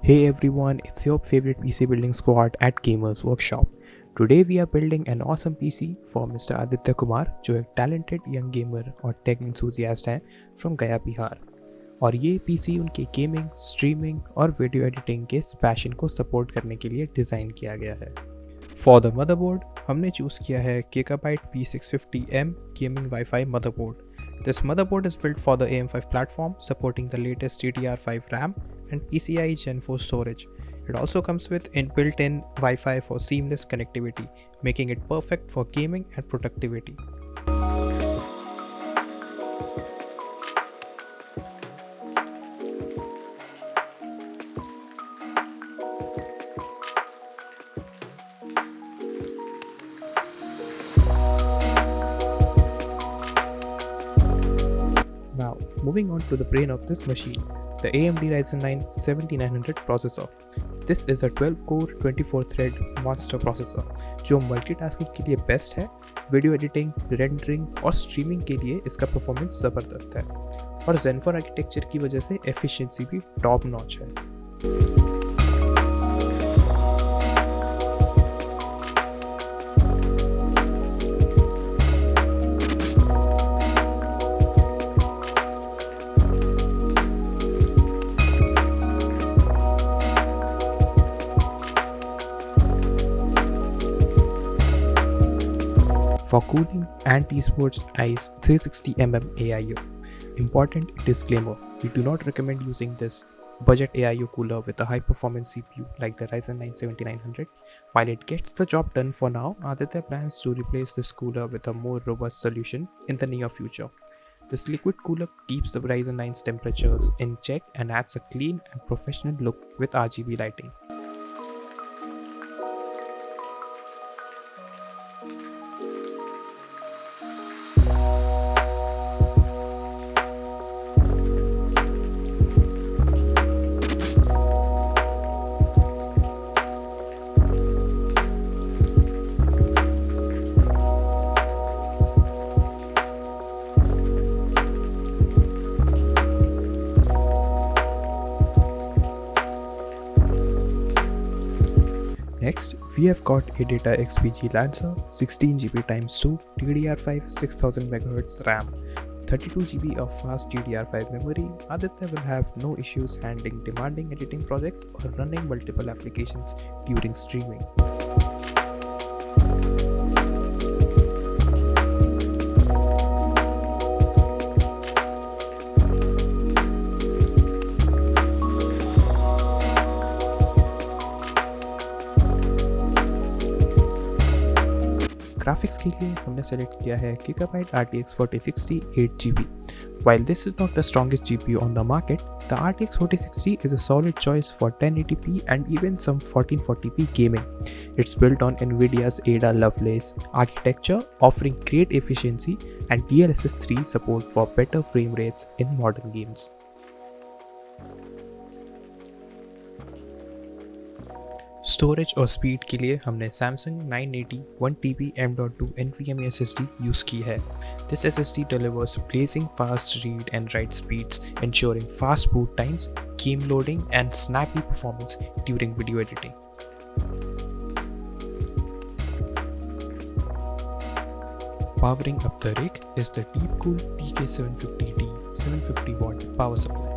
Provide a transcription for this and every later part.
Hey everyone, it's your favorite PC building squad at GAMERZ Workshop. Today we are building an awesome PC for Mr. Aditya Kumar, जो एक talented young gamer और tech enthusiast है from गया बिहार। और ये PC उनके gaming, streaming और video editing के पैशन को सपोर्ट करने के लिए डिज़ाइन किया गया है। फॉर द मदरबोर्ड हमने चूज़ किया है Gigabyte P650M gaming wifi motherboard. This motherboard is built for the AM5 platform, supporting the latest DDR5 RAM and PCIe Gen 4 storage. It also comes with built-in Wi-Fi for seamless connectivity, making it perfect for gaming and productivity. Now, moving on to the brain of this machine, the AMD Ryzen 9 7900 processor. This is a 12-core 24-thread monster processor जो multitasking के लिए best है, video editing, rendering और streaming के लिए इसका performance ज़बरदस्त है और Zen 4 आर्किटेक्चर की वजह से एफिशिएंसी भी टॉप नॉच है। For cooling, anti-sports ICE 360mm AIO. Important disclaimer, we do not recommend using this budget AIO cooler with a high-performance CPU like the Ryzen 9 7900. While it gets the job done for now, Aditya plans to replace this cooler with a more robust solution in the near future. This liquid cooler keeps the Ryzen 9's temperatures in check and adds a clean and professional look with RGB lighting. Next, we have got a Data XPG Lancer 16GB x 2 DDR5 6000MHz RAM, 32GB of fast DDR5 memory. Aditya will have no issues handling demanding editing projects or running multiple applications during streaming. Graphics के लिए हमने select किया है Gigabyte RTX 4060 8GB. While this is not the strongest GPU on the market, the RTX 4060 is a solid choice for 1080p and even some 1440p gaming. It's built on NVIDIA's Ada Lovelace architecture, offering great efficiency and DLSS 3 support for better frame rates in modern games. Storage और speed के लिए हमने Samsung 980 1TB M.2 NVMe SSD use की है। This SSD delivers blazing fast read and write speeds, ensuring fast boot times, game loading, and snappy performance during video editing. Powering up the rig is the Deepcool PK750D 750-watt power supply.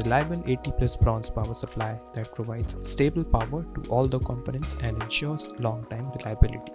Reliable 80+ bronze power supply that provides stable power to all the components and ensures long-time reliability.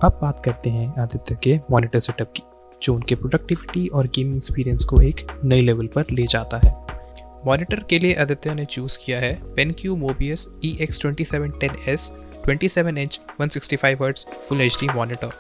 अब बात करते हैं आदित्य के monitor setup की, जो उनके productivity और gaming experience को एक नए लेवल पर ले जाता है। मॉनिटर के लिए आदित्य ने चूज़ किया है BenQ Mobiuz EX2710S 27 inch 165 hertz full HD monitor.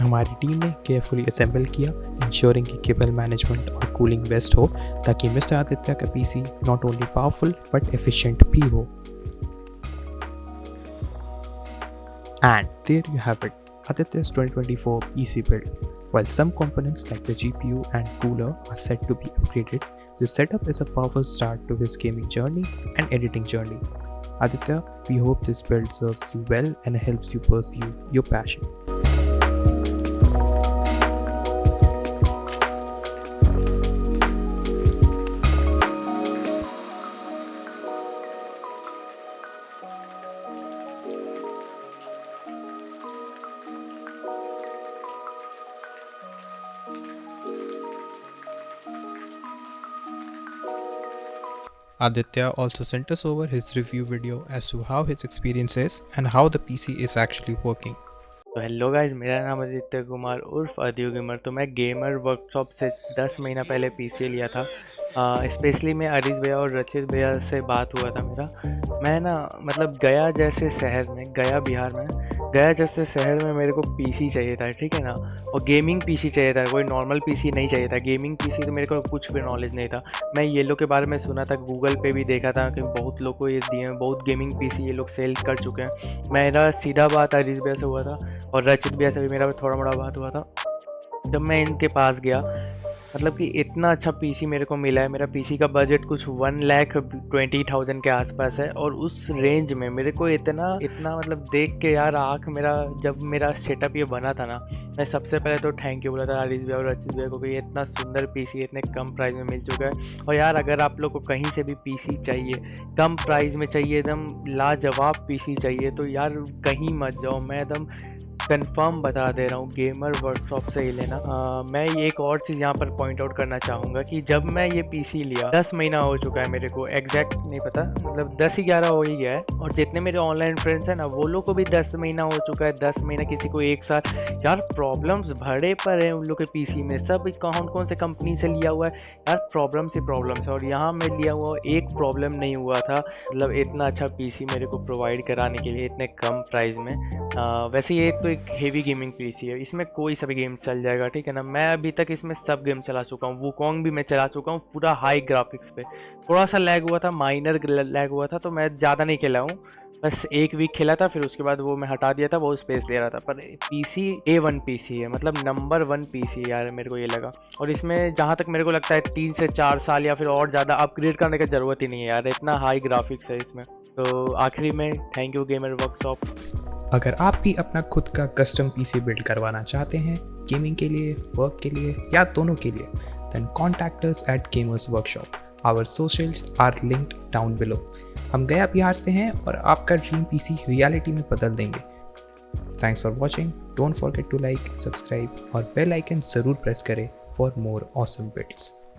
हमारी टीम ने केयरफुली असेंबल किया, इंश्योरिंग कि केबल मैनेजमेंट और कूलिंग बेस्ट हो, ताकि मिस्टर आदित्य का PC not only powerful but efficient भी हो। And there you have it, Aditya's 2024 PC build. While some components like the GPU and cooler are set to be upgraded, this setup is a powerful start to his gaming journey and editing journey. Aditya, we hope this build serves you well and helps you pursue your passion. Aditya also sent us over his review video as to how his experience is and how the PC is actually working. तो hello guys, मेरा नाम आदित्य कुमार उर्फ Aditya gamer. तो मैं gamer workshop से 10 महीना पहले PC लिया था। स्पेशली मैं अरीज भैया और रचित भैया से बात हुआ था मेरा। मैं ना मतलब गया जैसे शहर में, गया बिहार में, गया जैसे शहर में मेरे को पीसी चाहिए था, ठीक है ना। और गेमिंग पीसी चाहिए था, कोई नॉर्मल पीसी नहीं चाहिए था। गेमिंग पीसी तो मेरे को कुछ भी नॉलेज नहीं था। मैं ये लोग के बारे में सुना था, गूगल पे भी देखा था कि बहुत लोग को ये दिए हैं, बहुत गेमिंग पीसी ये लोग सेल कर चुके हैं। मेरा सीधा बात अरीज भैया से हुआ था और रचित भैया से भी मेरा थोड़ा मोड़ा बात हुआ था। जब मैं इनके पास गया, मतलब कि इतना अच्छा पीसी मेरे को मिला है। मेरा पीसी का बजट कुछ 1,20,000 के आसपास है और उस रेंज में मेरे को इतना मतलब देख के यार आँख मेरा, जब मेरा सेटअप ये बना था ना, मैं सबसे पहले तो थैंक यू बोला था आरिज भैया और रचित भैया को कि इतना सुंदर पीसी इतने कम प्राइस में मिल चुका है। और यार अगर आप लोग को कहीं से भी पीसी चाहिए, कम प्राइस में चाहिए, एकदम लाजवाब पीसी चाहिए, तो यार कहीं मत जाओ। मैं एकदम कंफर्म बता दे रहा हूँ, गेमर वर्कशॉप से ही लेना। मैं एक और चीज़ यहाँ पर पॉइंट आउट करना चाहूँगा कि जब मैं ये पीसी लिया 10 महीना हो चुका है, मेरे को एग्जैक्ट नहीं पता, मतलब 10-11 हो ही गया है। और जितने मेरे ऑनलाइन फ्रेंड्स हैं ना, वो लोग को भी 10 महीना हो चुका है, 10 महीना, किसी को 1 साल। यार प्रॉब्लम्स भरे पर हैं उन लोग के पीसी में, सब कौन से कंपनी से लिया हुआ है यार, प्रॉब्लम्स ही प्रॉब्लम्स है। और यहाँ मैं लिया हुआ एक प्रॉब्लम नहीं हुआ था। मतलब इतना अच्छा पीसी मेरे को प्रोवाइड कराने के लिए इतने कम प्राइस में। वैसे ये तो एक हेवी गेमिंग पीसी है, इसमें कोई सभी गेम्स चल जाएगा, ठीक है ना। मैं अभी तक इसमें सब गेम चला चुका हूँ, वुकोंग भी मैं चला चुका हूँ पूरा हाई ग्राफिक्स पे। थोड़ा सा लैग हुआ था, माइनर लैग हुआ था, तो मैं ज़्यादा नहीं खेला हूँ, बस 1 वीक खेला था, फिर उसके बाद वो मैं हटा दिया था, वो स्पेस ले रहा था। पर पीसी A1 पीसी है, मतलब नंबर 1 पीसी है यार, मेरे को ये लगा। और इसमें जहाँ तक मेरे को लगता है 3 से 4 साल या फिर और ज़्यादा अपग्रेड करने की ज़रूरत ही नहीं है यार, इतना हाई ग्राफिक्स है इसमें। तो आखिरी में थैंक यू गेमर वर्कशॉप। अगर आप भी अपना खुद का कस्टम पीसी बिल्ड करवाना चाहते हैं, गेमिंग के लिए, वर्क के लिए या दोनों के लिए, then contact us at Gamers Workshop. Our socials are linked down below. हम गया बिहार से हैं और आपका ड्रीम पीसी रियलिटी में बदल देंगे। Thanks for watching. Don't forget to like, subscribe और बेल आइकन ज़रूर प्रेस करें फॉर मोर ऑसम बिल्ड्स।